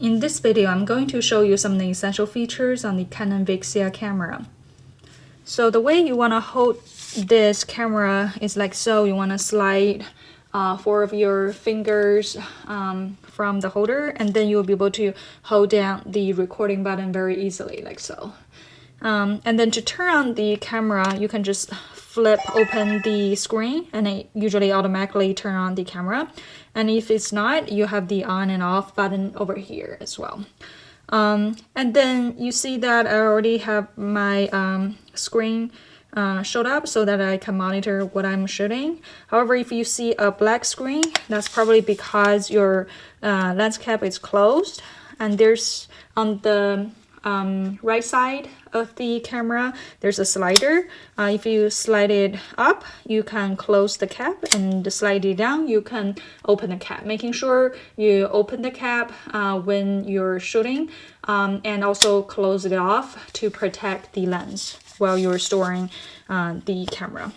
In this video, I'm going to show you some of the essential features on the Canon Vixia camera. So the way you want to hold this camera is like so. You want to slide 4 of your fingers from the holder, and then you'll be able to hold down the recording button very easily, like so. And then to turn on the camera, you can just flip open the screen and it usually automatically turn on the camera. And if it's not, you have the on and off button over here as well. And then you see that I already have my screen showed up so that I can monitor what I'm shooting. However, if you see a black screen, that's probably because your lens cap is closed. And there's on the right side of the camera, there's a slider. If you slide it up, you can close the cap, and slide it down, you can open the cap. Making sure you open the cap when you're shooting, and also close it off to protect the lens while you're storing the camera.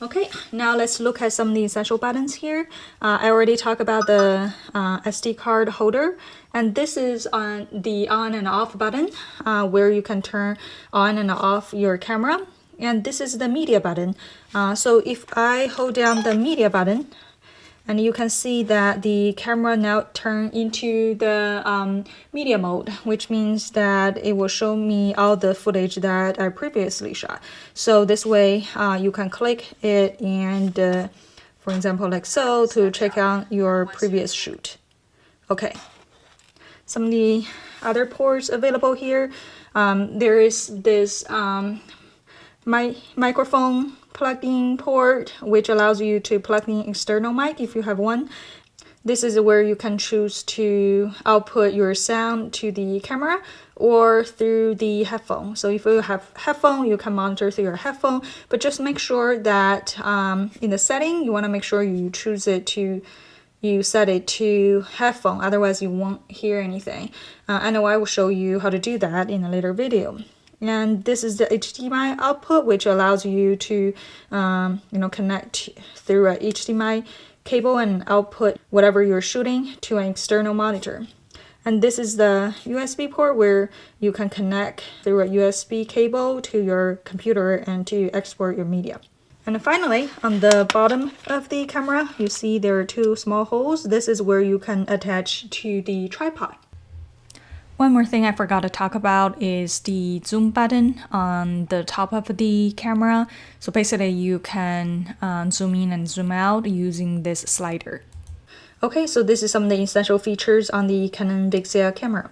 Okay, now let's look at some of the essential buttons here. I already talked about the SD card holder, and this is on the on and off button where you can turn on and off your camera. And this is the media button. So if I hold down the media button, and you can see that the camera now turn into the media mode, which means that it will show me all the footage that I previously shot. So this way you can click it and, for example, like so, to check out your previous shoot. Okay, some of the other ports available here. There is this microphone plug-in port, which allows you to plug in external mic if you have one. This is where you can choose to output your sound to the camera or through the headphone. So if you have headphone, you can monitor through your headphone, but just make sure that in the setting, you want to make sure you set it to headphone, otherwise you won't hear anything. I know I will show you how to do that in a later video. And this is the Hdmi output, which allows you to connect through a HDMI cable and output whatever you're shooting to an external monitor. And this is the USB port, where you can connect through a USB cable to your computer and to export your media. And finally, on the bottom of the camera, you see there are 2 small holes. This is where you can attach to the tripod. One more thing I forgot to talk about is the zoom button on the top of the camera. So basically you can zoom in and zoom out using this slider. Okay, so this is some of the essential features on the Canon Vixia camera.